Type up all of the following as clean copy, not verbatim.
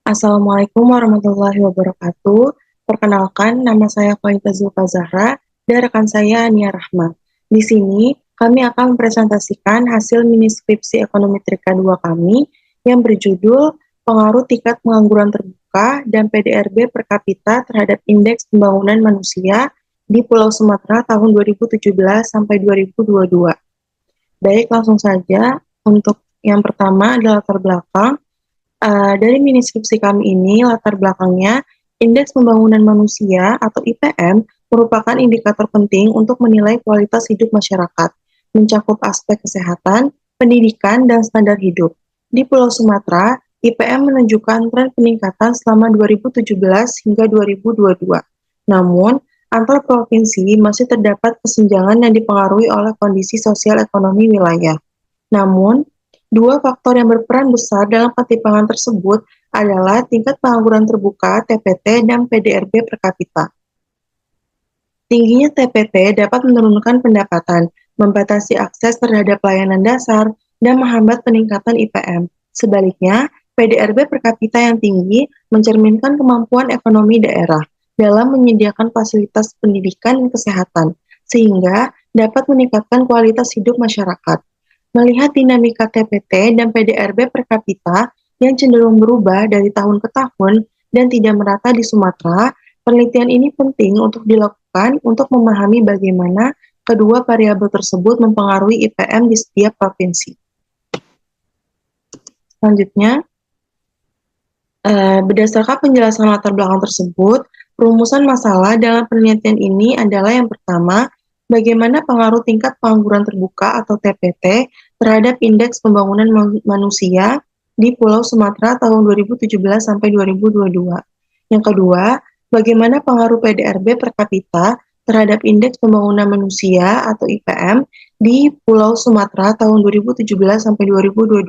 Assalamualaikum warahmatullahi wabarakatuh. Perkenalkan, nama saya Faida Zulfa Zahra dan rekan saya Ania Rahma. Di sini, kami akan mempresentasikan hasil mini skripsi ekonomi trika 2 kami yang berjudul Pengaruh Tingkat Pengangguran Terbuka dan PDRB per kapita terhadap Indeks Pembangunan Manusia di Pulau Sumatera tahun 2017 sampai 2022. Baik, langsung saja. Untuk yang pertama adalah latar belakang. Dari mini skripsi kami ini, latar belakangnya, Indeks Pembangunan Manusia atau IPM merupakan indikator penting untuk menilai kualitas hidup masyarakat, mencakup aspek kesehatan, pendidikan, dan standar hidup. Di Pulau Sumatera, IPM menunjukkan tren peningkatan selama 2017 hingga 2022. Namun, antar provinsi masih terdapat kesenjangan yang dipengaruhi oleh kondisi sosial ekonomi wilayah. Namun, dua faktor yang berperan besar dalam ketimpangan tersebut adalah tingkat pengangguran terbuka (TPT) dan PDRB per kapita. Tingginya TPT dapat menurunkan pendapatan, membatasi akses terhadap layanan dasar, dan menghambat peningkatan IPM. Sebaliknya, PDRB per kapita yang tinggi mencerminkan kemampuan ekonomi daerah dalam menyediakan fasilitas pendidikan dan kesehatan, sehingga dapat meningkatkan kualitas hidup masyarakat. Melihat dinamika TPT dan PDRB per kapita yang cenderung berubah dari tahun ke tahun dan tidak merata di Sumatera, penelitian ini penting untuk dilakukan untuk memahami bagaimana kedua variabel tersebut mempengaruhi IPM di setiap provinsi. Selanjutnya, berdasarkan penjelasan latar belakang tersebut, perumusan masalah dalam penelitian ini adalah yang pertama, bagaimana pengaruh tingkat pengangguran terbuka atau TPT terhadap Indeks Pembangunan Manusia di Pulau Sumatera tahun 2017 sampai 2022. Yang kedua, bagaimana pengaruh PDRB per kapita terhadap Indeks Pembangunan Manusia atau IPM di Pulau Sumatera tahun 2017 sampai 2022.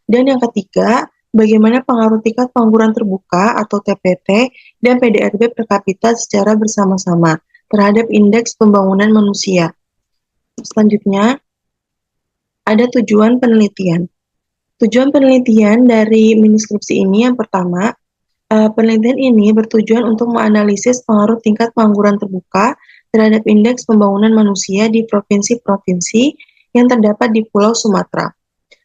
Dan yang ketiga, bagaimana pengaruh tingkat pengangguran terbuka atau TPT dan PDRB per kapita secara bersama-sama terhadap Indeks Pembangunan Manusia. Selanjutnya, ada tujuan penelitian. Tujuan penelitian dari mini skripsi ini yang pertama, penelitian ini bertujuan untuk menganalisis pengaruh tingkat pengangguran terbuka terhadap Indeks Pembangunan Manusia di provinsi-provinsi yang terdapat di Pulau Sumatera,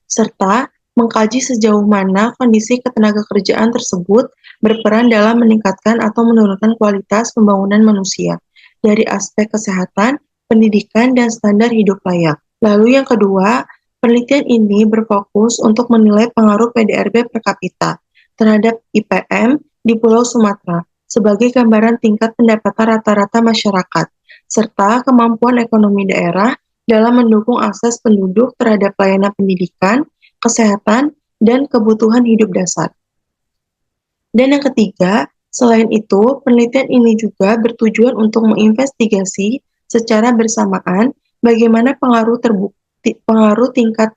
serta mengkaji sejauh mana kondisi ketenagakerjaan tersebut berperan dalam meningkatkan atau menurunkan kualitas pembangunan manusia dari aspek kesehatan, pendidikan, dan standar hidup layak. Lalu yang kedua, penelitian ini berfokus untuk menilai pengaruh PDRB per kapita terhadap IPM di Pulau Sumatera sebagai gambaran tingkat pendapatan rata-rata masyarakat, serta kemampuan ekonomi daerah dalam mendukung akses penduduk terhadap layanan pendidikan, kesehatan, dan kebutuhan hidup dasar. Dan yang ketiga, selain itu, penelitian ini juga bertujuan untuk menginvestigasi secara bersamaan bagaimana pengaruh tingkat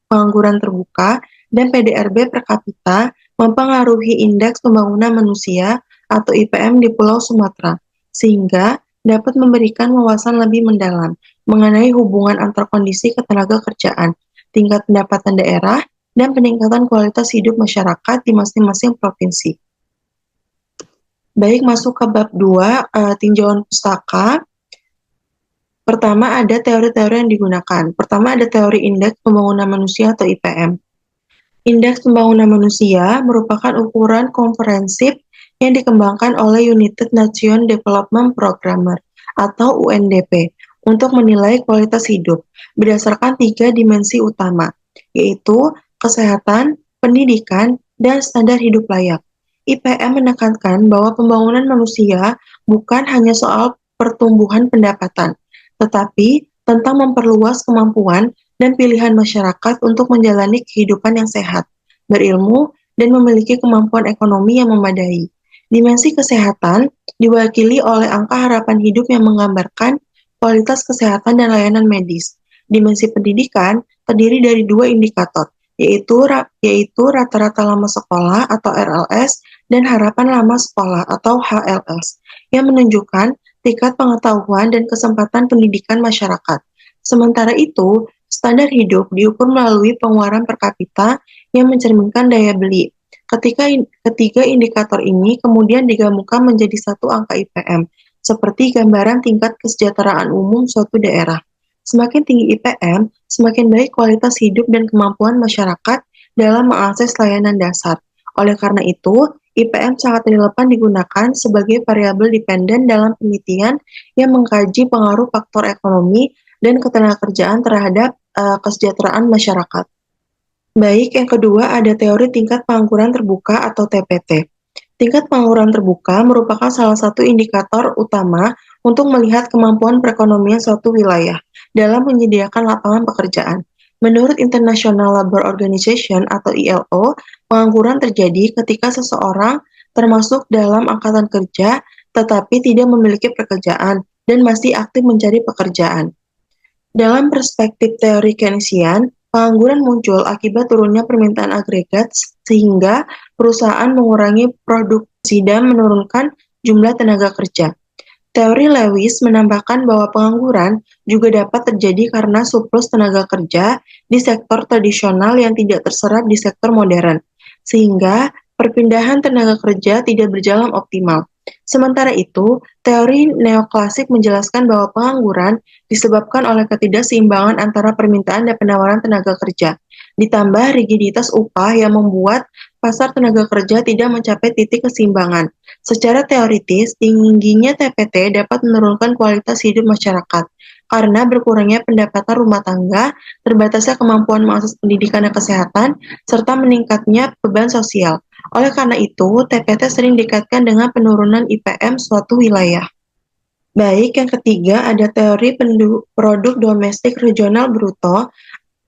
pengangguran terbuka dan PDRB per kapita mempengaruhi Indeks Pembangunan Manusia atau IPM di Pulau Sumatera, sehingga dapat memberikan wawasan lebih mendalam mengenai hubungan antar kondisi ketenagakerjaan, tingkat pendapatan daerah, dan peningkatan kualitas hidup masyarakat di masing-masing provinsi. Baik, masuk ke bab 2, tinjauan pustaka. Pertama, ada teori-teori yang digunakan. Pertama, ada teori Indeks Pembangunan Manusia atau IPM. Indeks Pembangunan Manusia merupakan ukuran komprehensif yang dikembangkan oleh United Nations Development Programme atau UNDP untuk menilai kualitas hidup berdasarkan 3 dimensi utama, yaitu kesehatan, pendidikan, dan standar hidup layak. IPM menekankan bahwa pembangunan manusia bukan hanya soal pertumbuhan pendapatan, tetapi tentang memperluas kemampuan dan pilihan masyarakat untuk menjalani kehidupan yang sehat, berilmu, dan memiliki kemampuan ekonomi yang memadai. Dimensi kesehatan diwakili oleh angka harapan hidup yang menggambarkan kualitas kesehatan dan layanan medis. Dimensi pendidikan terdiri dari 2 indikator, yaitu rata-rata lama sekolah atau RLS dan harapan lama sekolah atau HLS, yang menunjukkan tingkat pengetahuan dan kesempatan pendidikan masyarakat. Sementara itu, standar hidup diukur melalui pengeluaran per kapita yang mencerminkan daya beli. Ketiga indikator ini kemudian digabungkan menjadi satu angka IPM, seperti gambaran tingkat kesejahteraan umum suatu daerah. Semakin tinggi IPM, semakin baik kualitas hidup dan kemampuan masyarakat dalam mengakses layanan dasar. Oleh karena itu, IPM sangat relevan digunakan sebagai variabel dependen dalam penelitian yang mengkaji pengaruh faktor ekonomi dan ketenagakerjaan terhadap kesejahteraan masyarakat. Baik, yang kedua ada teori tingkat pengangguran terbuka atau TPT. Tingkat pengangguran terbuka merupakan salah satu indikator utama untuk melihat kemampuan perekonomian suatu wilayah dalam menyediakan lapangan pekerjaan. Menurut International Labour Organization atau ILO, pengangguran terjadi ketika seseorang termasuk dalam angkatan kerja tetapi tidak memiliki pekerjaan dan masih aktif mencari pekerjaan. Dalam perspektif teori Keynesian, pengangguran muncul akibat turunnya permintaan agregat sehingga perusahaan mengurangi produksi dan menurunkan jumlah tenaga kerja. Teori Lewis menambahkan bahwa pengangguran juga dapat terjadi karena surplus tenaga kerja di sektor tradisional yang tidak terserap di sektor modern, sehingga perpindahan tenaga kerja tidak berjalan optimal. Sementara itu, teori neoklasik menjelaskan bahwa pengangguran disebabkan oleh ketidakseimbangan antara permintaan dan penawaran tenaga kerja, ditambah rigiditas upah yang membuat pasar tenaga kerja tidak mencapai titik keseimbangan. Secara teoritis, tingginya TPT dapat menurunkan kualitas hidup masyarakat karena berkurangnya pendapatan rumah tangga, terbatasnya kemampuan mengakses pendidikan dan kesehatan, serta meningkatnya beban sosial. Oleh karena itu, TPT sering dikaitkan dengan penurunan IPM suatu wilayah. Baik, yang ketiga ada teori produk domestik regional bruto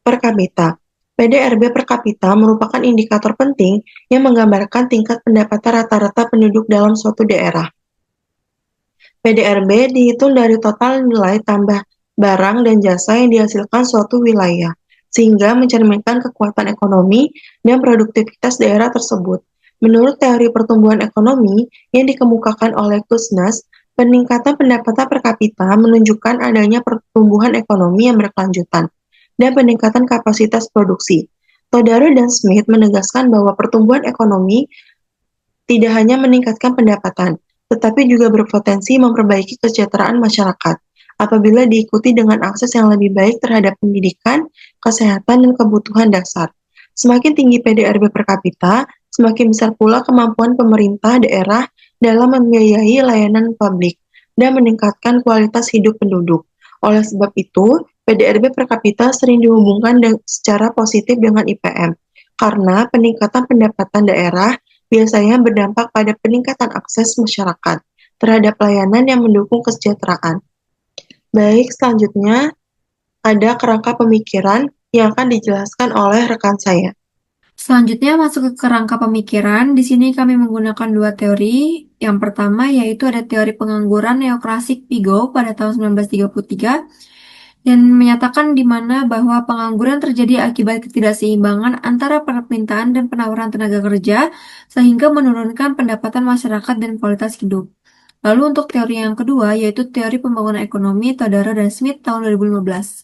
per kapita. PDRB per kapita merupakan indikator penting yang menggambarkan tingkat pendapatan rata-rata penduduk dalam suatu daerah. PDRB dihitung dari total nilai tambah barang dan jasa yang dihasilkan suatu wilayah, sehingga mencerminkan kekuatan ekonomi dan produktivitas daerah tersebut. Menurut teori pertumbuhan ekonomi yang dikemukakan oleh Kuznets, peningkatan pendapatan per kapita menunjukkan adanya pertumbuhan ekonomi yang berkelanjutan dan peningkatan kapasitas produksi. Todaro dan Smith menegaskan bahwa pertumbuhan ekonomi tidak hanya meningkatkan pendapatan, tetapi juga berpotensi memperbaiki kesejahteraan masyarakat apabila diikuti dengan akses yang lebih baik terhadap pendidikan, kesehatan, dan kebutuhan dasar. Semakin tinggi PDRB per kapita, semakin besar pula kemampuan pemerintah daerah dalam membiayai layanan publik dan meningkatkan kualitas hidup penduduk. Oleh sebab itu, PDRB per kapita sering dihubungkan secara positif dengan IPM, karena peningkatan pendapatan daerah biasanya berdampak pada peningkatan akses masyarakat terhadap layanan yang mendukung kesejahteraan. Baik, selanjutnya ada kerangka pemikiran yang akan dijelaskan oleh rekan saya. Selanjutnya masuk ke kerangka pemikiran. Di sini kami menggunakan dua teori. Yang pertama yaitu ada teori pengangguran neoklasik Piaget pada tahun 1933 dan menyatakan di mana bahwa pengangguran terjadi akibat ketidakseimbangan antara permintaan dan penawaran tenaga kerja sehingga menurunkan pendapatan masyarakat dan kualitas hidup. Lalu untuk teori yang kedua yaitu teori pembangunan ekonomi Todaro dan Smith tahun 2015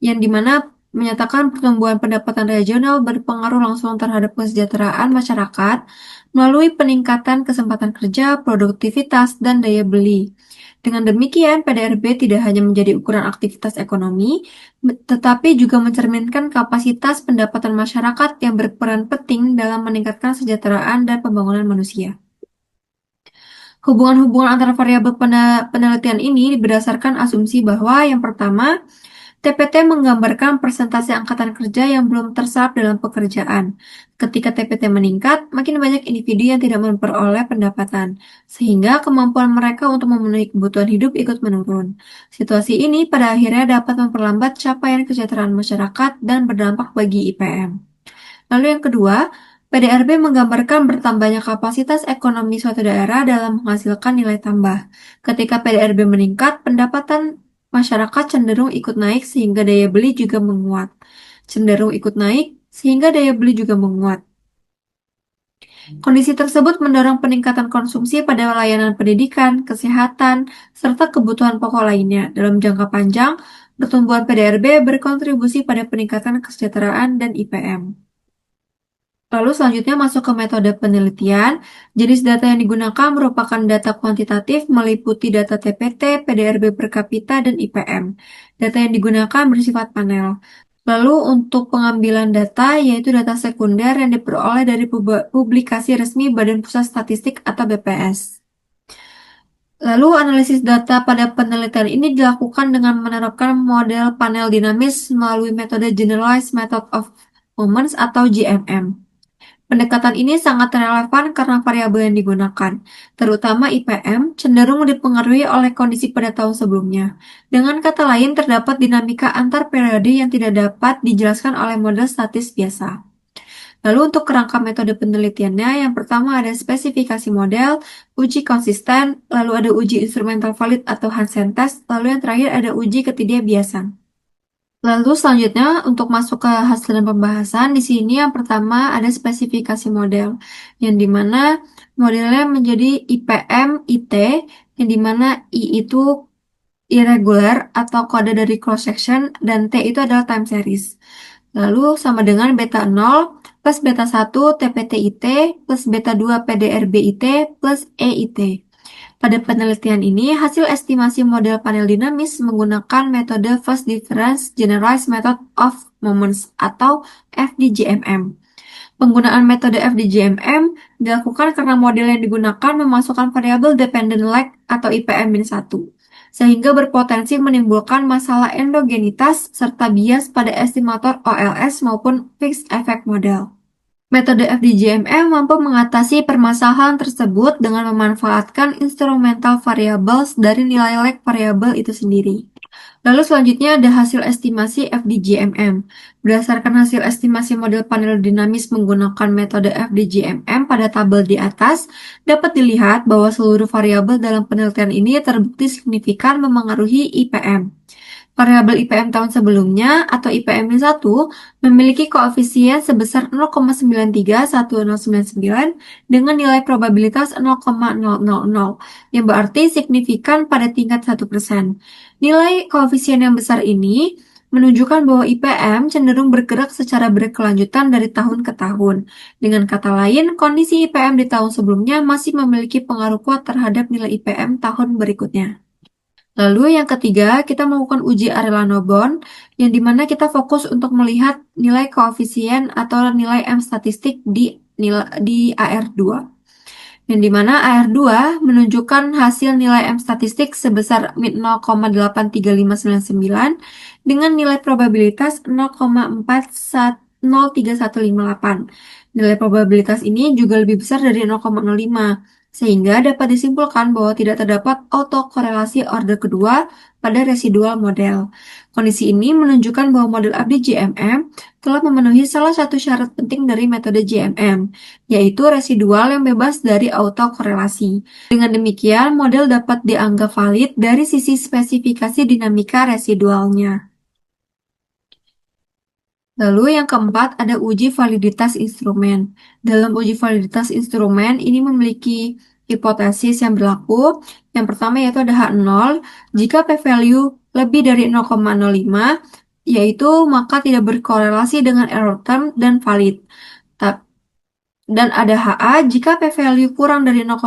yang dimana menyatakan pertumbuhan pendapatan regional berpengaruh langsung terhadap kesejahteraan masyarakat melalui peningkatan kesempatan kerja, produktivitas, dan daya beli. Dengan demikian, PDRB tidak hanya menjadi ukuran aktivitas ekonomi, tetapi juga mencerminkan kapasitas pendapatan masyarakat yang berperan penting dalam meningkatkan kesejahteraan dan pembangunan manusia. Hubungan-hubungan antara variabel penelitian ini berdasarkan asumsi bahwa yang pertama, TPT menggambarkan persentase angkatan kerja yang belum terserap dalam pekerjaan. Ketika TPT meningkat, makin banyak individu yang tidak memperoleh pendapatan, sehingga kemampuan mereka untuk memenuhi kebutuhan hidup ikut menurun. Situasi ini pada akhirnya dapat memperlambat capaian kesejahteraan masyarakat dan berdampak bagi IPM. Lalu yang kedua, PDRB menggambarkan bertambahnya kapasitas ekonomi suatu daerah dalam menghasilkan nilai tambah. Ketika PDRB meningkat, pendapatan masyarakat cenderung ikut naik sehingga daya beli juga menguat. Cenderung ikut naik sehingga daya beli juga menguat. Kondisi tersebut mendorong peningkatan konsumsi pada layanan pendidikan, kesehatan, serta kebutuhan pokok lainnya. Dalam jangka panjang, pertumbuhan PDRB berkontribusi pada peningkatan kesejahteraan dan IPM. Lalu selanjutnya masuk ke metode penelitian. Jenis data yang digunakan merupakan data kuantitatif meliputi data TPT, PDRB per kapita, dan IPM. Data yang digunakan bersifat panel. Lalu untuk pengambilan data, yaitu data sekunder yang diperoleh dari publikasi resmi Badan Pusat Statistik atau BPS. Lalu analisis data pada penelitian ini dilakukan dengan menerapkan model panel dinamis melalui metode Generalized Method of Moments atau GMM. Pendekatan ini sangat relevan karena variabel yang digunakan, terutama IPM, cenderung dipengaruhi oleh kondisi pada tahun sebelumnya. Dengan kata lain, terdapat dinamika antar periode yang tidak dapat dijelaskan oleh model statis biasa. Lalu untuk kerangka metode penelitiannya, yang pertama ada spesifikasi model, uji konsisten, lalu ada uji instrumental valid atau Hansen test, lalu yang terakhir ada uji ketidakbiasan. Lalu selanjutnya untuk masuk ke hasil dan pembahasan, di sini yang pertama ada spesifikasi model, yang dimana modelnya menjadi IPM, IT, yang dimana I itu irregular atau kode dari cross section, dan T itu adalah time series. Lalu sama dengan beta 0 plus beta 1 TPT-IT plus beta 2 PDRB-IT plus EIT. Pada penelitian ini, hasil estimasi model panel dinamis menggunakan metode First Difference Generalized Method of Moments atau FDGMM. Penggunaan metode FDGMM dilakukan karena model yang digunakan memasukkan variabel dependent lag atau IPM-1, sehingga berpotensi menimbulkan masalah endogenitas serta bias pada estimator OLS maupun fixed effect model. Metode FDGMM mampu mengatasi permasalahan tersebut dengan memanfaatkan instrumental variables dari nilai lag variabel itu sendiri. Lalu selanjutnya ada hasil estimasi FDGMM. Berdasarkan hasil estimasi model panel dinamis menggunakan metode FDGMM pada tabel di atas, dapat dilihat bahwa seluruh variabel dalam penelitian ini terbukti signifikan memengaruhi IPM. Variabel IPM tahun sebelumnya atau IPM-1 memiliki koefisien sebesar 0,931099 dengan nilai probabilitas 0,000 yang berarti signifikan pada tingkat 1%. Nilai koefisien yang besar ini menunjukkan bahwa IPM cenderung bergerak secara berkelanjutan dari tahun ke tahun. Dengan kata lain, kondisi IPM di tahun sebelumnya masih memiliki pengaruh kuat terhadap nilai IPM tahun berikutnya. Lalu yang ketiga, kita melakukan uji Arellano-Bond, yang dimana kita fokus untuk melihat nilai koefisien atau nilai M statistik di AR2. Yang dimana AR2 menunjukkan hasil nilai M statistik sebesar 0,83599 dengan nilai probabilitas 0,03158. Nilai probabilitas ini juga lebih besar dari 0,05, sehingga dapat disimpulkan bahwa tidak terdapat autokorelasi order kedua pada residual model. Kondisi ini menunjukkan bahwa model FDGMM telah memenuhi salah satu syarat penting dari metode GMM, yaitu residual yang bebas dari autokorelasi. Dengan demikian, model dapat dianggap valid dari sisi spesifikasi dinamika residualnya. Lalu yang keempat ada uji validitas instrumen. Dalam uji validitas instrumen ini memiliki hipotesis yang berlaku. Yang pertama yaitu ada H0. Jika p-value lebih dari 0,05, yaitu maka tidak berkorelasi dengan error term dan valid. Dan ada HA, jika p-value kurang dari 0,05,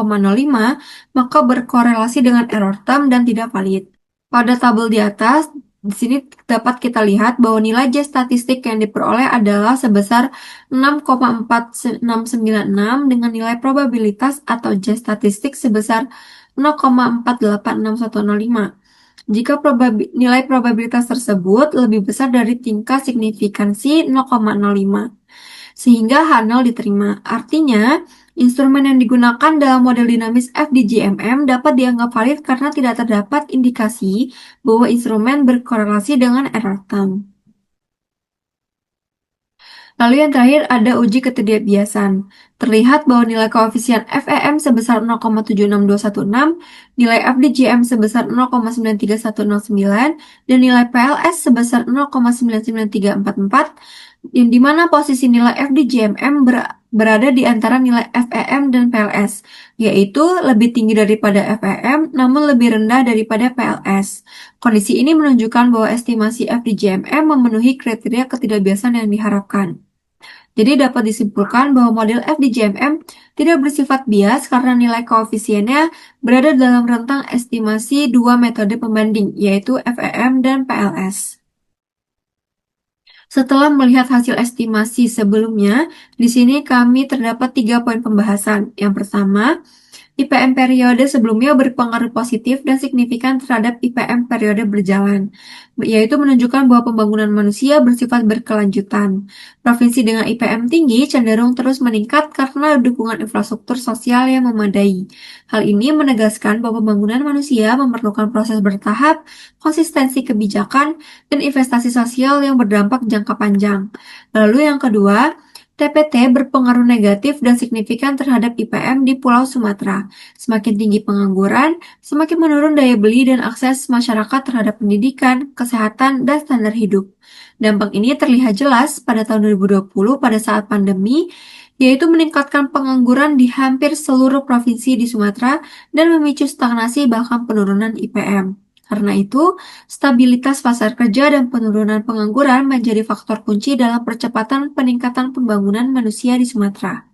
maka berkorelasi dengan error term dan tidak valid. Pada tabel di atas, di sini dapat kita lihat bahwa nilai J statistik yang diperoleh adalah sebesar 6,4696 dengan nilai probabilitas atau J statistik sebesar 0,486105. Jika nilai probabilitas tersebut lebih besar dari tingkat signifikansi 0,05, sehingga H0 diterima. Artinya, instrumen yang digunakan dalam model dinamis FDGMM dapat dianggap valid karena tidak terdapat indikasi bahwa instrumen berkorelasi dengan error term. Lalu yang terakhir ada uji ketidakbiasan. Terlihat bahwa nilai koefisien FEM sebesar 0,76216, nilai FDGM sebesar 0,93109, dan nilai PLS sebesar 0,99344, yang dimana posisi nilai FDGMM berada di antara nilai FEM dan PLS, yaitu lebih tinggi daripada FEM namun lebih rendah daripada PLS. Kondisi ini menunjukkan bahwa estimasi FDGMM memenuhi kriteria ketidakbiasaan yang diharapkan. Jadi dapat disimpulkan bahwa model FDJMM tidak bersifat bias karena nilai koefisiennya berada dalam rentang estimasi dua metode pembanding, yaitu FEM dan PLS. Setelah melihat hasil estimasi sebelumnya, di sini kami terdapat 3 poin pembahasan. Yang pertama, IPM periode sebelumnya berpengaruh positif dan signifikan terhadap IPM periode berjalan, yaitu menunjukkan bahwa pembangunan manusia bersifat berkelanjutan. Provinsi dengan IPM tinggi cenderung terus meningkat karena dukungan infrastruktur sosial yang memadai. Hal ini menegaskan bahwa pembangunan manusia memerlukan proses bertahap, konsistensi kebijakan, dan investasi sosial yang berdampak jangka panjang. Lalu yang kedua, TPT berpengaruh negatif dan signifikan terhadap IPM di Pulau Sumatera. Semakin tinggi pengangguran, semakin menurun daya beli dan akses masyarakat terhadap pendidikan, kesehatan, dan standar hidup. Dampak ini terlihat jelas pada tahun 2020 pada saat pandemi, yaitu meningkatkan pengangguran di hampir seluruh provinsi di Sumatera dan memicu stagnasi bahkan penurunan IPM. Karena itu, stabilitas pasar kerja dan penurunan pengangguran menjadi faktor kunci dalam percepatan peningkatan pembangunan manusia di Sumatera.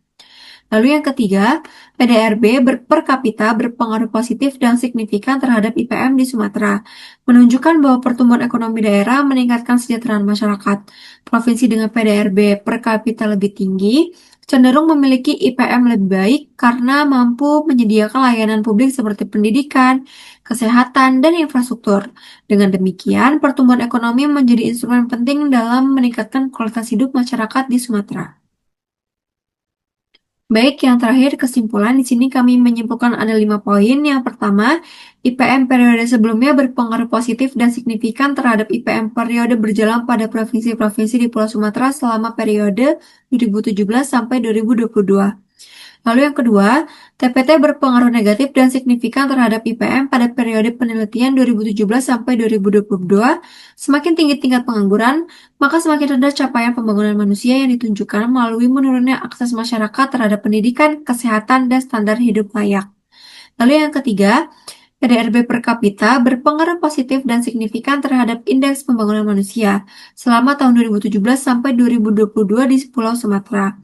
Lalu yang ketiga, PDRB per kapita berpengaruh positif dan signifikan terhadap IPM di Sumatera, menunjukkan bahwa pertumbuhan ekonomi daerah meningkatkan kesejahteraan masyarakat. Provinsi dengan PDRB per kapita lebih tinggi cenderung memiliki IPM lebih baik karena mampu menyediakan layanan publik seperti pendidikan, kesehatan, dan infrastruktur. Dengan demikian, pertumbuhan ekonomi menjadi instrumen penting dalam meningkatkan kualitas hidup masyarakat di Sumatera. Baik, yang terakhir kesimpulan di sini kami menyimpulkan ada 5 poin. Yang pertama, IPM periode sebelumnya berpengaruh positif dan signifikan terhadap IPM periode berjalan pada provinsi-provinsi di Pulau Sumatera selama periode 2017 sampai 2022. Lalu yang kedua, TPT berpengaruh negatif dan signifikan terhadap IPM pada periode penelitian 2017 sampai 2022. Semakin tinggi tingkat pengangguran, maka semakin rendah capaian pembangunan manusia yang ditunjukkan melalui menurunnya akses masyarakat terhadap pendidikan, kesehatan, dan standar hidup layak. Lalu yang ketiga, PDRB per kapita berpengaruh positif dan signifikan terhadap indeks pembangunan manusia selama tahun 2017 sampai 2022 di Pulau Sumatera.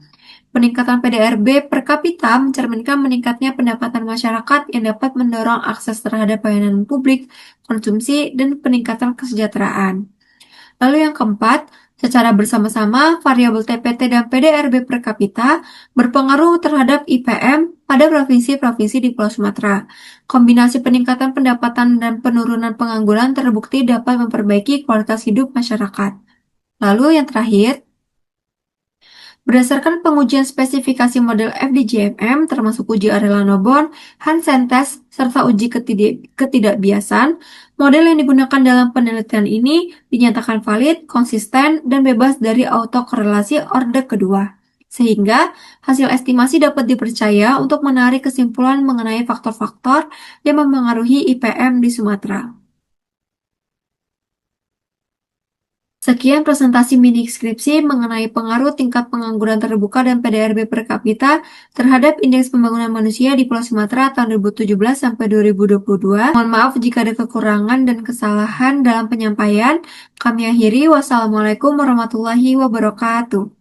Peningkatan PDRB per kapita mencerminkan meningkatnya pendapatan masyarakat yang dapat mendorong akses terhadap pelayanan publik, konsumsi, dan peningkatan kesejahteraan. Lalu yang keempat, secara bersama-sama variabel TPT dan PDRB per kapita berpengaruh terhadap IPM pada provinsi-provinsi di Pulau Sumatera. Kombinasi peningkatan pendapatan dan penurunan pengangguran terbukti dapat memperbaiki kualitas hidup masyarakat. Lalu yang terakhir, berdasarkan pengujian spesifikasi model FDJMM termasuk uji Arellano-Bohr, Hansen test, serta uji ketidakbiasan, model yang digunakan dalam penelitian ini dinyatakan valid, konsisten, dan bebas dari autokorelasi orde kedua. Sehingga hasil estimasi dapat dipercaya untuk menarik kesimpulan mengenai faktor-faktor yang mempengaruhi IPM di Sumatera. Sekian presentasi mini skripsi mengenai pengaruh tingkat pengangguran terbuka dan PDRB per kapita terhadap indeks pembangunan manusia di Pulau Sumatera tahun 2017 sampai 2022. Mohon maaf jika ada kekurangan dan kesalahan dalam penyampaian. Kami akhiri. Wassalamualaikum warahmatullahi wabarakatuh.